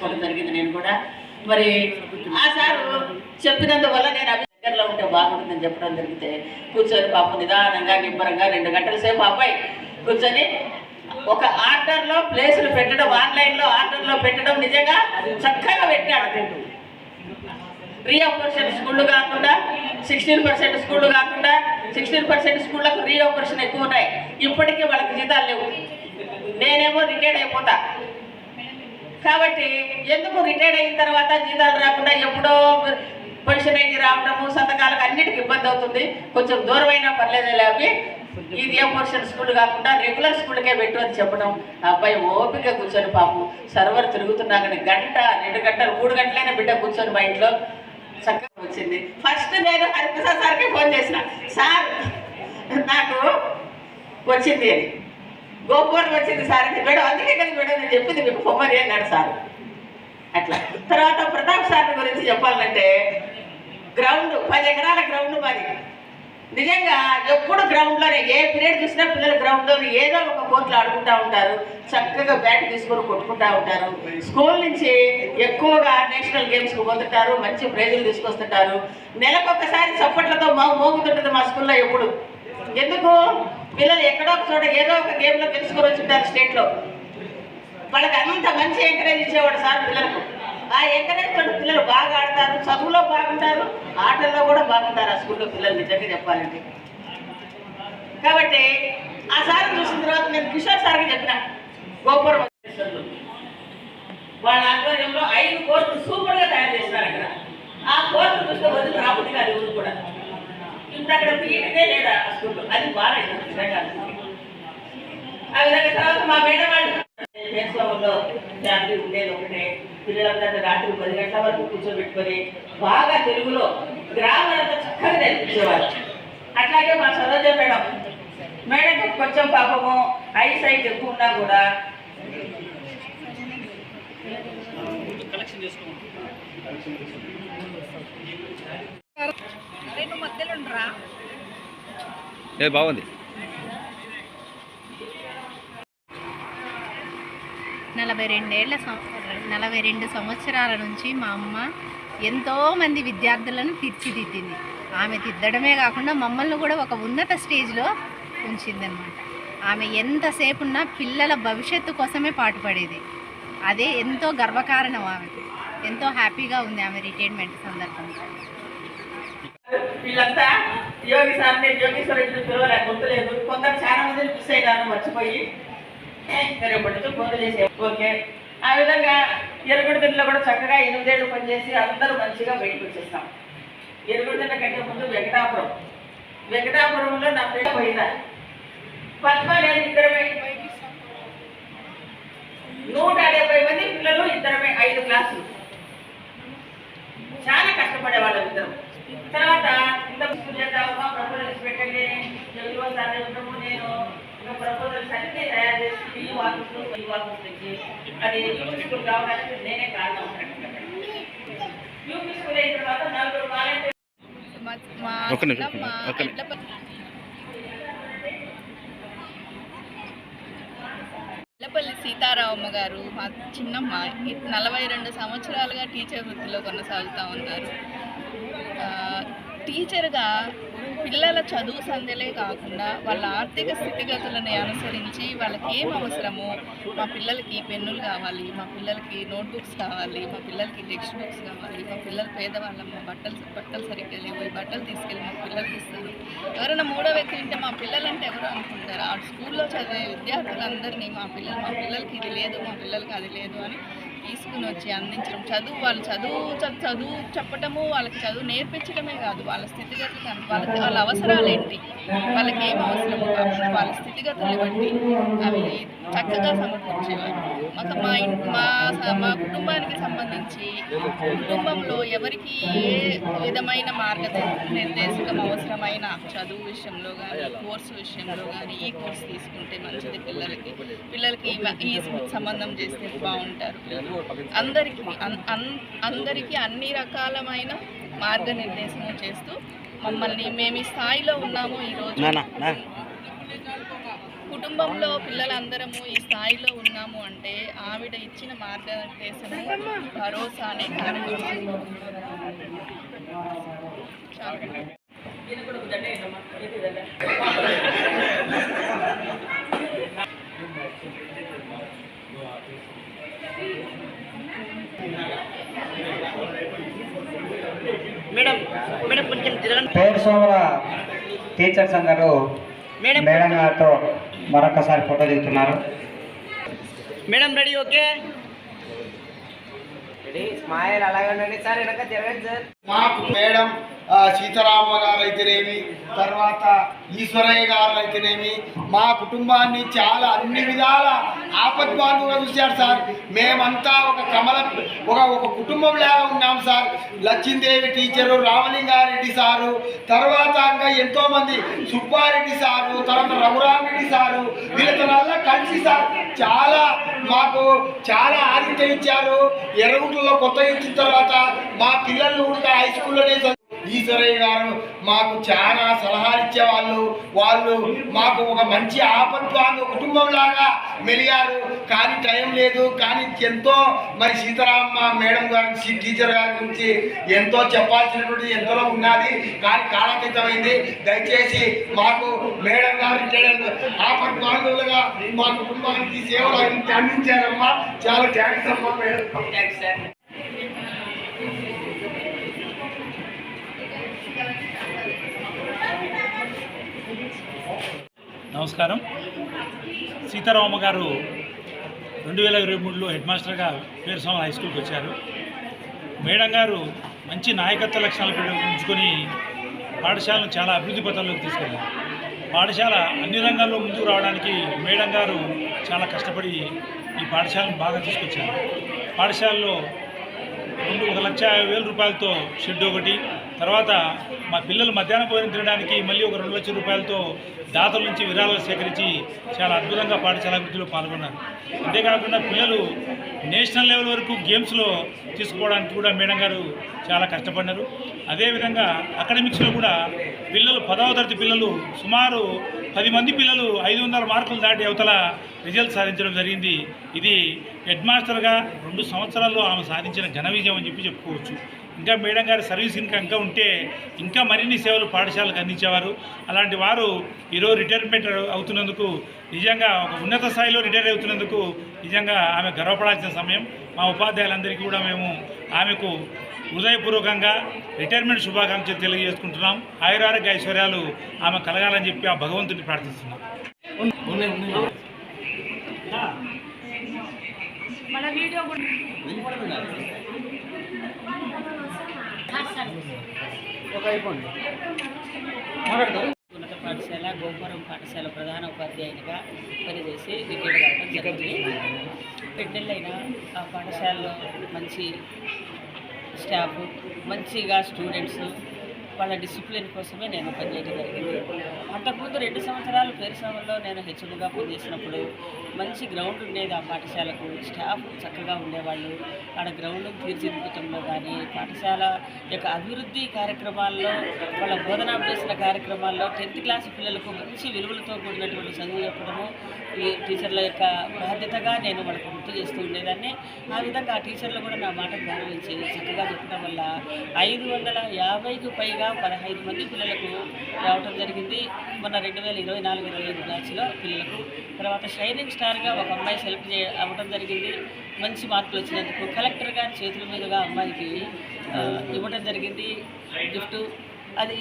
తీసుకోవడం జరిగింది నేను కూడా. మరి ఆ సారు చెప్పినందువల్ల నేను దగ్గరలో ఉంటే బాగుంటుందని చెప్పడం జరిగితే కూర్చొని పాపం నిదానంగా నిబ్బరంగా 2 గంటల సేపు అబ్బాయి కూర్చొని ఒక ఆర్డర్లో ప్లేసులు పెట్టడం, ఆన్లైన్లో ఆర్డర్లో పెట్టడం నిజంగా చక్కగా పెట్టాడు. రీఆపరేషన్ స్కూళ్ళు కాకుండా 16% స్కూళ్ళు కాకుండా 16% స్కూళ్ళకు రీఆపరేషన్ ఎక్కువ ఉన్నాయి. ఇప్పటికీ వాళ్ళకి జీతాలు లేవు. నేనేమో రిటైర్డ్ అయిపోతా కాబట్టి ఎందుకు రిటైర్డ్ అయిన తర్వాత జీతాలు రాకుండా ఎప్పుడో పొజిషన్ అయింది రావడము సంతకాలకు అన్నిటికీ ఇబ్బంది అవుతుంది. కొంచెం దూరమైనా పర్లేదు లేవి ఈ రీఆపరేషన్ స్కూల్ కాకుండా రెగ్యులర్ స్కూల్కే పెట్టు అని చెప్పడం. ఆ అబ్బాయి ఓపిక కూర్చొని పాపం సర్వర్ తిరుగుతున్నా కానీ గంట 2 గంటలు 3 గంటలైనా బిడ్డ కూర్చొని మా ఇంట్లో చక్కగా వచ్చింది. ఫస్ట్ నేను హరిప్రసాద్ సార్కి ఫోన్ చేసిన, సార్ నాకు వచ్చింది అని, గోపూర్కి వచ్చింది సార్ అని. మేడం అందుకే కదా మేడం నేను చెప్పింది మీకు పొమ్మని అన్నాడు సార్. అట్లా తర్వాత ప్రతాప్ సార్ గురించి చెప్పాలంటే గ్రౌండ్ 10 ఎకరాల గ్రౌండ్ మాది. నిజంగా ఎప్పుడు గ్రౌండ్లోనే ఏ పీరియడ్ చూసినా పిల్లలు గ్రౌండ్లోనే ఏదో ఒక కోర్టులో ఆడుకుంటూ ఉంటారు. చక్కగా బ్యాట్ తీసుకొని కొట్టుకుంటూ ఉంటారు. స్కూల్ నుంచి ఎక్కువగా నేషనల్ గేమ్స్కి పోతుంటారు, మంచి ప్రైజులు తీసుకొస్తుంటారు. నెలకొకసారి చప్పట్లతో మోగుతుంటుంది మా స్కూల్లో ఎప్పుడు. ఎందుకు పిల్లలు ఎక్కడో ఒక చోట ఏదో ఒక గేమ్లో తెలుసుకొని వచ్చుంటారు స్టేట్లో. వాళ్ళకి అంత మంచి ఎంకరేజ్ ఇచ్చేవాడు సార్ పిల్లలకు. ఆ ఎంకరేజ్ తోటి పిల్లలు బాగా ఆడతారు, చదువులో బాగుంటారు, ఆటల్లో కూడా బాగుంటారు ఆ స్కూల్లో పిల్లలు నిజంగా చెప్పాలంటే. కాబట్టి ఆ సార్ చూసిన తర్వాత నేను కిషోర్ సార్కి చెప్పిన గోపురం వాళ్ళ ఆధ్వర్యంలో 5 కోర్టులు సూపర్గా తయారు చేసినారు. అక్కడ ఆ కోర్టు చూస్తే వదిలి రాబోతు గారి ఊరు కూడా ఇప్పుడు అక్కడ తీయటనే లేదా ఆ స్కూల్లో. అది బాగా నిజంగా. ఆ విధంగా తర్వాత మా మేడం వాళ్ళు మేస్వాములో ఫ్యామిలీ ఉండేది ఒకటే. పిల్లలందరినీ రాత్రి 10 గంటల వరకు కూర్చోబెట్టుకొని బాగా తెలుగులో గ్రామాలతో చక్కగా నేర్పించేవారు. అట్లాగే మా సరోజ మేడం కొంచెం పాపము ఐ సైట్ ఎక్కువ ఉన్నా కూడా బాగుంది. 42 సంవత్సరాల నుంచి మా అమ్మ ఎంతోమంది విద్యార్థులను తీర్చిదిద్దింది. ఆమె తిద్దడమే కాకుండా మమ్మల్ని కూడా ఒక ఉన్నత స్టేజ్లో ఉంచిందనమాట. ఆమె ఎంతసేపు ఉన్నా పిల్లల భవిష్యత్తు కోసమే పాటుపడేది. అదే ఎంతో గర్వకారణం. ఆమెకు ఎంతో హ్యాపీగా ఉంది ఆమె రిటైర్మెంట్ సందర్భంగా. వీళ్ళంతా యోగి సార్ని యోగేశ్వర పిలవలే గుర్తులేదు. కొందరు చాలా మంది మిస్ అయినారు మర్చిపోయి రేపటి నుంచి ఫోన్లు చేసే ఓకే. ఆ విధంగా ఎరుగుడిదిలో కూడా చక్కగా 8 ఏళ్ళు పనిచేసి అందరూ మంచిగా బయటకు వచ్చేస్తాం. ఎరుగుడిదిల కంటే ముందు వెంకటాపురంలో నా ఫ్రెండ్ పోయినా పద్మ నేను ఇద్దరమే 170 మంది పిల్లలు, ఇద్దరమే 5 క్లాసులు. చాలా కష్టపడే వాళ్ళం ఇద్దరం. తర్వాత ఇంత చేద్దామా ప్రపోజల్స్ పెట్టండి సార్ ఉంటాము. నేను ప్రపోజల్స్ అన్నీ తయారు చేసి ఈ వాకిస్ తెచ్చి అది యూపీ స్కూల్ కావడానికి నేనే కారణం. యూపీ స్కూల్ అయిన తర్వాత 4 వాలంటీర్లు ఎల్లపల్లి సీతారామమ్మ గారు మా చిన్నమ్మ 42 సంవత్సరాలుగా టీచర్ వృత్తిలో కొనసాగుతూ ఉన్నారు. టీచర్గా పిల్లల చదువు సంధ్యలే కాకుండా వాళ్ళ ఆర్థిక స్థితిగతులను అనుసరించి వాళ్ళకి ఏం అవసరమో, మా పిల్లలకి పెన్నులు కావాలి, మా పిల్లలకి నోట్బుక్స్ కావాలి, మా పిల్లలకి టెక్స్ట్ బుక్స్ కావాలి, మా పిల్లలు పేదవాళ్ళమ్మ బట్టలు సరిగ్గా లేవు, ఈ బట్టలు తీసుకెళ్ళి మా పిల్లలకి ఇస్తారు. ఎవరైనా మూడో వ్యక్తి ఉంటే మా పిల్లలంటే ఎవరు అనుకుంటారు. ఆ స్కూల్లో చదివే విద్యార్థులందరినీ మా పిల్లలకి ఇది లేదు, మా పిల్లలకి అది లేదు అని తీసుకుని వచ్చి అందించడం. వాళ్ళు చదువు చెప్పటము, వాళ్ళకి చదువు నేర్పించడమే కాదు, వాళ్ళ స్థితిగతులు వాళ్ళ అవసరాలు ఏంటి, వాళ్ళకి ఏం అవసరము కాబట్టి వాళ్ళ స్థితిగతులు బట్టి అవి చక్కగా సమకూర్చేవారు. మా కుటుంబానికి సంబంధించి కుటుంబంలో ఎవరికి ఏ విధమైన మార్గనిర్దేశకం అవసరమైన చదువు విషయంలో కానీ, కోర్సు విషయంలో కానీ, ఈ కోర్సు తీసుకుంటే మంచిది, పిల్లలకి ఈ సంబంధం చేస్తే బాగుంటారు, అందరికీ అన్ని రకాలమైన మార్గనిర్దేశం చేస్తూ మమ్మల్ని మేము ఈ స్థాయిలో ఉన్నాము. ఈరోజు కుటుంబంలో పిల్లలందరము ఈ స్థాయిలో ఉన్నాము అంటే ఆవిడ ఇచ్చిన మార్గదర్శనము భరోసా అనే కార్యక్రమం. పేరు సోమర టీచర్స్ అందరూ మేడం గారితో మరొకసారి ఫోటో దిగుతున్నారు. Madam ready? ఓకే స్మైల్ అలాగే ఉండండి సార్. వెనక జరగండి సార్. మాకు మేడం సీతారామ గారు అయితేనేమి, తర్వాత ఈశ్వరయ్య గారు అయితేనేమి మా కుటుంబాన్ని చాలా అన్ని విధాల ఆపద్బాంధువుగా చూశారు సార్. మేమంతా ఒక కుటుంబం లాగా ఉన్నాం sir. Lakshmidevi teacher, Ramalingareddy sir, తర్వాత ఇంకా ఎంతోమంది సుబ్బారెడ్డి సారు, తర్వాత రఘురామరెడ్డి సారు, వీళ్ళతో కలిసి సార్ మాకు చాలా ఆతిథ్యం ఇచ్చారు. ఎర్రగుంటలో కొత్త ఇచ్చిన తర్వాత మా పిల్లలు కూడా హై స్కూల్లోనే ఈశ్వరయ్య గారు మాకు చాలా సలహాలు ఇచ్చేవాళ్ళు. వాళ్ళు మాకు ఒక మంచి ఆపద్బాంధవ కుటుంబం లాగా మెలిగారు. కానీ టైం లేదు. కానీ ఎంతో మరి సీతారామ మేడం గారి టీచర్ గారి గురించి ఎంతో చెప్పాల్సినటువంటి ఎంతో ఉన్నది. కానీ కాలాతీతమైంది. దయచేసి మాకు మేడం గారు ఆపద్బాంధవులుగా మా కుటుంబానికి సేవలు అందించారమ్మా. చాలా థ్యాంక్స్ అమ్మా మేడం. Thanks sir. నమస్కారం. సీతారామ గారు 2023లో హెడ్ మాస్టర్గా పేరుస్వామి హై స్కూల్కి వచ్చారు. మేడం గారు మంచి నాయకత్వ లక్షణాలు ఉంచుకొని పాఠశాలను చాలా అభివృద్ధి పథంలోకి తీసుకెళ్ళారు. పాఠశాల అన్ని రంగాల్లో ముందుకు రావడానికి మేడం గారు చాలా కష్టపడి ఈ పాఠశాలను బాగా తీసుకొచ్చారు. పాఠశాలలో 1,50,000 రూపాయలతో షెడ్ ఒకటి, తర్వాత మా పిల్లలు మధ్యాహ్నం భోజనం తినడానికి మళ్ళీ ఒక 2 లక్షల రూపాయలతో దాతల నుంచి విరాళాలు సేకరించి చాలా అద్భుతంగా పాఠశాల అభివృద్ధిలో పాల్గొన్నారు. అంతేకాకుండా పిల్లలు నేషనల్ లెవెల్ వరకు గేమ్స్లో తీసుకోవడానికి కూడా మేడం గారు చాలా కష్టపడినారు. అదేవిధంగా అకాడమిక్స్లో కూడా పిల్లలు 10వ తరగతి పిల్లలు సుమారు 10 మంది పిల్లలు 500 మార్కులు దాటి అవతల రిజల్ట్ సాధించడం జరిగింది. ఇది హెడ్ మాస్టర్గా 2 సంవత్సరాల్లో ఆమె సాధించిన ఘన విజయం అని చెప్పుకోవచ్చు. ఇంకా మేడం గారి సర్వీస్ ఇంకా ఉంటే ఇంకా మరిన్ని సేవలు పాఠశాలకు అందించేవారు. అలాంటి వారు ఈరోజు రిటైర్మెంట్ అవుతున్నందుకు నిజంగా ఒక ఉన్నత స్థాయిలో రిటైర్ అవుతున్నందుకు నిజంగా ఆమె గర్వపడాల్సిన సమయం. మా ఉపాధ్యాయులందరికీ కూడా మేము ఆమెకు హృదయపూర్వకంగా రిటైర్మెంట్ శుభాకాంక్షలు తెలియజేసుకుంటున్నాం. ఆయురారోగ్య ఐశ్వర్యాలు ఆమె కలగాలని చెప్పి ఆ భగవంతుని ప్రార్థిస్తున్నాం. ఉన్నత పాఠశాల గోపురం పాఠశాల ప్రధాన ఉపాధ్యాయునిగా పనిచేసి రిటైర్ కావడం జరిగింది. పెద్దలైన ఆ పాఠశాలలో మంచి స్టాఫ్, మంచిగా స్టూడెంట్స్, వాళ్ళ డిసిప్లిన్ కోసమే నేను పనిచేయడం జరిగింది. అంతకుముందు 2 సంవత్సరాలు పేరుస్వామిలో నేను హెచ్ఎంగా పనిచేసినప్పుడు మంచి గ్రౌండ్ ఉండేది. ఆ పాఠశాలకు స్టాఫ్ చక్కగా ఉండేవాళ్ళు. ఆడ గ్రౌండ్ తీర్చిదిద్దటంలో కానీ పాఠశాల యొక్క అభివృద్ధి కార్యక్రమాల్లో, వాళ్ళ బోధనాభ్యసన కార్యక్రమాల్లో 10th క్లాస్ పిల్లలకు మంచి విలువలతో కూడినటువంటి చదువు చెప్పడము ఈ టీచర్ల యొక్క బాధ్యతగా నేను వాళ్ళకు గుర్తు చేస్తూ ఉండేదాన్ని. ఆ విధంగా ఆ టీచర్లు కూడా నా మాటకు గౌరవించి చక్కగా చెప్పడం వల్ల 550కు పైగా 15 మంది పిల్లలకు రావటం జరిగింది. మొన్న 2024-25 బ్యాచ్లో పిల్లలకు. తర్వాత షైనింగ్ స్టార్గా ఒక అమ్మాయి సెలెక్ట్ అవ్వడం జరిగింది. మంచి మార్కులు వచ్చినందుకు కలెక్టర్ గారి చేతుల మీదుగా అమ్మాయికి ఇవ్వడం జరిగింది గిఫ్ట్. అది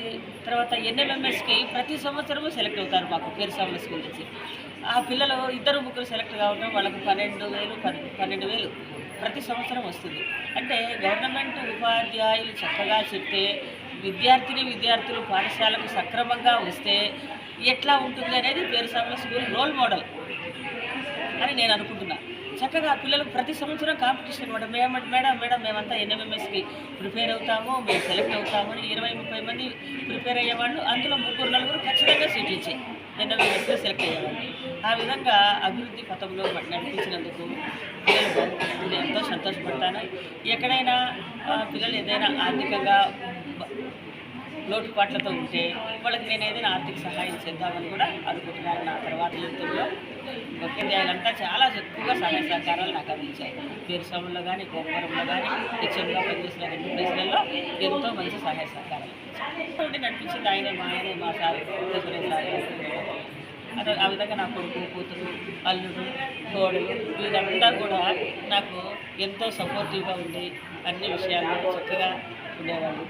తర్వాత ఎన్ఎంఎంఎస్కి ప్రతి సంవత్సరము సెలెక్ట్ అవుతారు మాకు పేరుస్వామి స్కూల్ నుంచి. ఆ పిల్లలు 2-3 సెలెక్ట్ కావడం వాళ్ళకు 12,000 ప్రతి సంవత్సరం వస్తుంది. అంటే గవర్నమెంట్ ఉపాధ్యాయులు చక్కగా చెప్తే విద్యార్థులు పాఠశాలకు సక్రమంగా వస్తే ఎట్లా ఉంటుంది అనేది పేరుస్వామి స్కూల్ రోల్ మోడల్ అని నేను అనుకుంటున్నా. చక్కగా పిల్లలకు ప్రతి సంవత్సరం కాంపిటీషన్ అనమాట. మేడం మేమంతా ఎన్ఎంఎంఎస్కి ప్రిపేర్ అవుతాము, మేము సెలెక్ట్ అవుతాము అని 20-30 మంది ప్రిపేర్ అయ్యేవాళ్ళు. అందులో 3-4 ఖచ్చితంగా సీట్లు ఇచ్చాయి. ఎన్ఎంఎంఎస్లో సెలెక్ట్ అయ్యేవాళ్ళు. ఆ విధంగా అభివృద్ధి పథంలో నడిపించినందుకు పిల్లలు బాగుంటుంది. నేను ఎంతో సంతోషపడతాను. ఎక్కడైనా పిల్లలు ఏదైనా ఆర్థికంగా లోటుపాట్లతో ఉంటే వాళ్ళకి నేను ఏదైనా ఆర్థిక సహాయం చేద్దామని కూడా అనుకుంటున్నాను. నా తర్వాత జీవితంలో ఉపాధ్యాయులంతా చాలా ఎక్కువగా సహాయ సహకారాలు నాకు అందించాయి. పేరుస్వాముల్లో కానీ గోపురంలో కానీ హెచ్ఎంగా పనిచేసిన 2 ప్లేస్లలో ఎంతో మంచి సహాయ సహకారాలు ఉండి నడిపించింది ఆయనే మా సార్ సార్. ఆ విధంగా నా కొడుకు కూతురు అల్లుడు కోడలు వీళ్ళంతా కూడా నాకు ఎంతో సపోర్టివ్గా ఉండి అన్ని విషయాల్లో చక్కగా ఉండేవాళ్ళు.